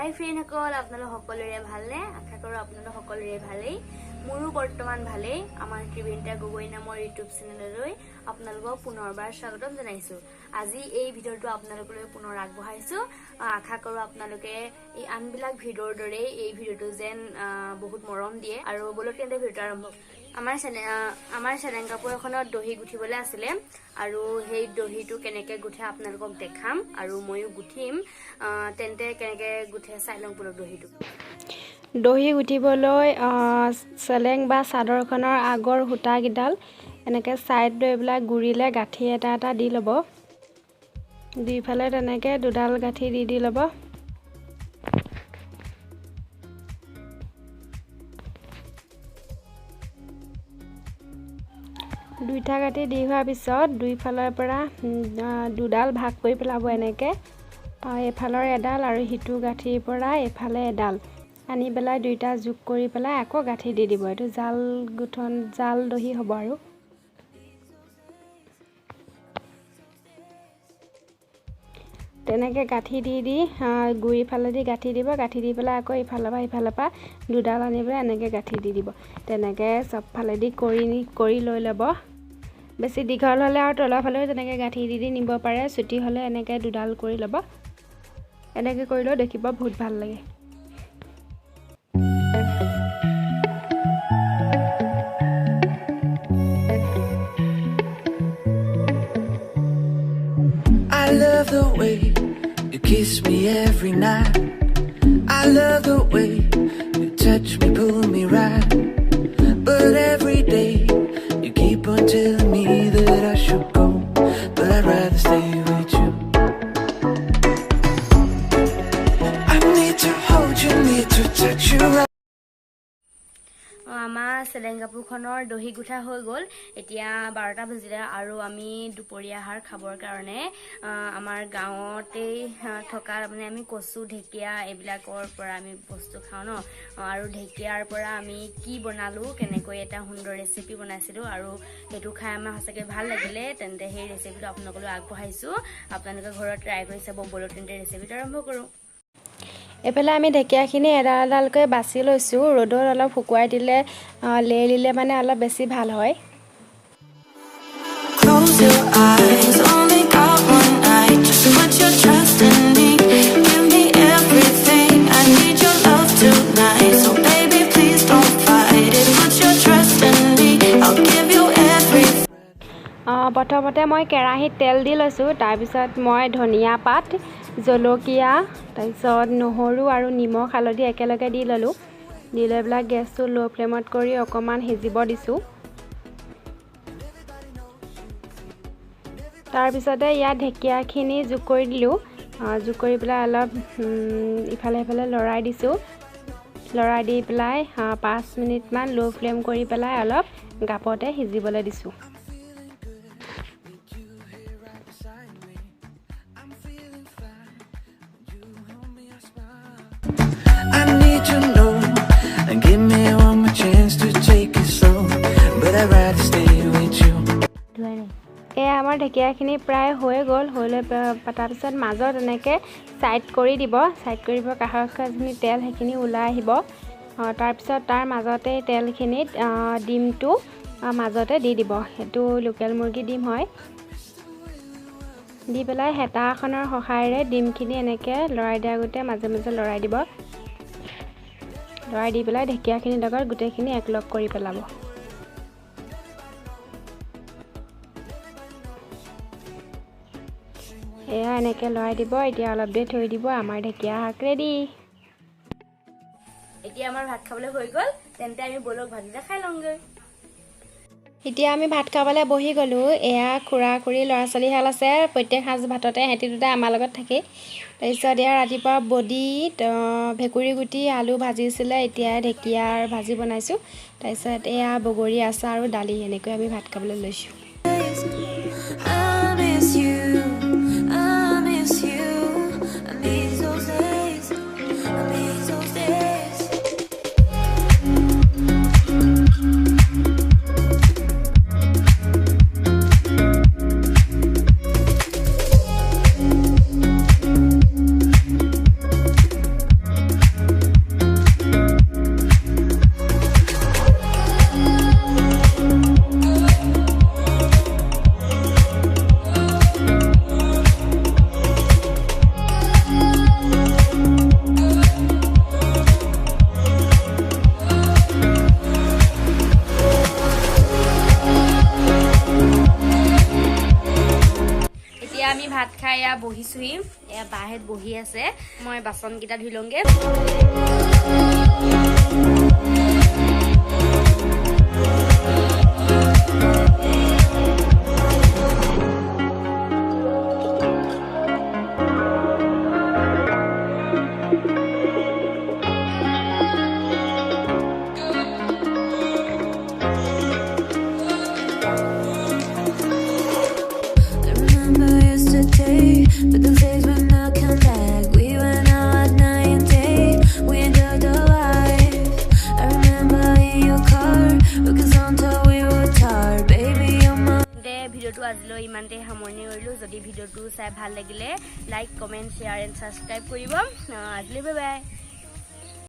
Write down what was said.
হাই ফ্ৰেণ্ডসকল, আপোনালোক সকলোৰে ভালনে? আশা কৰোঁ আপোনালোক সকলোৰে ভালেই। মোৰো বৰ্তমান ভালেই। আমাৰ ত্ৰিবেণিতা গগৈ নামৰ ইউটিউব চেনেললৈ আপোনালোকক পুনৰবাৰ স্বাগতম জনাইছোঁ। আজি এই ভিডিঅ'টো আপোনালোকলৈ পুনৰ আগবঢ়াইছোঁ। আশা কৰোঁ আপোনালোকে এই আনবিলাক ভিডিঅ'ৰ দৰেই এই ভিডিঅ'টো যেন বহুত মৰম দিয়ে আৰু বলক তেন্তে ভিডিঅ'টো আৰম্ভ। আমাৰ চেলেং কাপোৰ এখনত দহি গুঠিবলৈ আছিলে আৰু সেই দহিটো কেনেকৈ গুঠে আপোনালোকক দেখাম আৰু ময়ো গুঠিম। তেন্তে কেনেকৈ গুঠে চাই লওঁ বলক দহিটো। দহি গুঠিবলৈ চেলেং বা চাদৰখনৰ আগৰ সূতাকেইডাল এনেকৈ ছাইড লৈ পেলাই গুৰিলে গাঁঠি এটা এটা দি ল'ব। দুইফালে তেনেকৈ দুডাল গাঁঠি দি ল'ব। দুইটা গাঁঠি দি হোৱাৰ পিছত দুইফালৰ পৰা দুডাল ভাগ কৰি পেলাব। এনেকৈ এফালৰ এডাল আৰু সিটো গাঁঠিৰ পৰা এফালে এডাল আনি পেলাই দুইটা যোগ কৰি পেলাই আকৌ গাঁঠি দি দিব। এইটো জাল দহি হ'ব আৰু তেনেকৈ গাঁঠি দি গুৰি ফালেদি গাঁঠি দিব। গাঁঠি দি পেলাই আকৌ ইফালৰ পৰা দুডাল আনি পেলাই এনেকৈ গাঁঠি দি দিব। তেনেকৈ চব ফালেদি কৰি লৈ ল'ব। বেছি দীঘল হ'লে আৰু তলৰ ফালেও তেনেকৈ গাঁঠি দি নিব পাৰে। চুটি হ'লে এনেকৈ দুডাল কৰি ল'ব। এনেকৈ কৰিলেও দেখিব বহুত ভাল লাগে। I love the way you kiss me every night. I love the way you touch me, pull me right. But every day you keep on telling me that I should go, but I'd rather stay with you. I need to hold you, need to touch you right. আমাৰ চেলেং কাপোৰখনৰ দহি গুঠা হৈ গ'ল। এতিয়া 12টা বাজিলে আৰু আমি দুপৰীয়া আহাৰ খাবৰ কাৰণে আমাৰ গাঁৱতেই থকা মানে আমি কচু ঢেকীয়া এইবিলাকৰ পৰা আমি বস্তু খাওঁ ন। আৰু ঢেকীয়াৰ পৰা আমি কি বনালোঁ, কেনেকৈ এটা সুন্দৰ ৰেচিপি বনাইছিলোঁ আৰু সেইটো খাই আমাৰ সঁচাকৈ ভাল লাগিলে। তেন্তে সেই ৰেচিপিটো আপোনালোকলৈ আগবঢ়াইছোঁ। আপোনালোকে ঘৰত ট্ৰাই কৰি চাব। বলক তেন্তে ৰেচিপিটো আৰম্ভ কৰোঁ। এইফালে আমি ঢেকীয়াখিনি এডাল এডালকৈ বাছি লৈছোঁ। ৰ'দত অলপ শুকুৱাই দিলে লেৰেলিলে মানে অলপ বেছি ভাল হয়। Close your eyes, only got one night. Just put your trust in me. Give me everything. I need your love tonight. So baby, please don't fight it. Put your trust in me. I'll give you everything. প্ৰথমতে মই কেৰাহীত তেল দি লৈছোঁ। তাৰপিছত মই ধনিয়া পাত, জলকীয়া, তাৰপিছত নহৰু আৰু নিমখ হালধি একেলগে দি ল'লোঁ। দি লৈ পেলাই গেছটো ল' ফ্লেমত কৰি অকণমান সিজিব দিছোঁ। তাৰপিছতে ইয়াত ঢেকীয়াখিনি যোগ কৰি দিলোঁ। যোগ কৰি পেলাই অলপ ইফালে সিফালে লৰাই দিছোঁ। লৰাই দি পেলাই 5 মিনিটমান ল' ফ্লেম কৰি পেলাই অলপ গাপতে সিজিবলৈ দিছোঁ। I need to know and give me one more chance to take it slow, but I'd rather stay with you. এয়া আমাৰ ঢেকীয়াখিনি প্ৰায় হৈ গ'ল। হৈ লৈ পতাৰ পিছত মাজত এনেকৈ ছাইড কৰি দিব। ছাইড কৰিব কাষৰ যিখিনি তেল সেইখিনি ওলাই আহিব। তাৰপিছত তাৰ মাজতে তেলখিনিত ডিমটো মাজতে দি দিব। সেইটো লোকেল মুৰ্গী ডিম হয়। দি পেলাই হেতা এখনৰ সহায়েৰে ডিমখিনি এনেকৈ লৰাই দিয়া গোটেই মাজে মাজে লৰাই দিব। লৰাই দি পেলাই ঢেকীয়াখিনিৰ লগত গোটেইখিনি একলগ কৰি পেলাব। এয়া এনেকৈ লৰাই দিব। এতিয়া অলপ দেৰি থৈ দিব। আমাৰ ঢেকীয়া শাক ৰেডি। এতিয়া আমাৰ ভাত খাবলৈ হৈ গ'ল। তেন্তে আমি বলক ভাতকেইটা খাই লওঁগৈ। এতিয়া আমি ভাত খাবলৈ বহি গ'লোঁ। এয়া খুৰা খুৰী ল'ৰা ছোৱালীহাল আছে। প্ৰত্যেক সাঁজ ভাততে সিহঁতি দুটা আমাৰ লগত থাকেই। তাৰপিছত এয়া ৰাতিপুৱা বডি, ভেকুৰী গুটি, আলু ভাজিছিলে। এতিয়া ঢেকীয়াৰ ভাজি বনাইছোঁ। তাৰপিছত এয়া বগৰী আচাৰ আৰু দালি। এনেকৈ আমি ভাত খাবলৈ লৈছোঁ। I miss you, I miss you. I miss those days, I miss those days. বহিছোহি এয়া বাহেত বহি আছে মই বাচনকেইটা ধুই লওঁগে But the days when I come back, we went out at night and day. We enjoyed our life. I remember in your car, looking on till we were tired. Baby, you're my. ভিডিওটো আজিলৈ ইমানতে সামৰণি কৰিলো যদি ভিডিওটো চাই ভাল লাগিলে like comment share and subscribe কৰিব আজিলৈ বাই বাই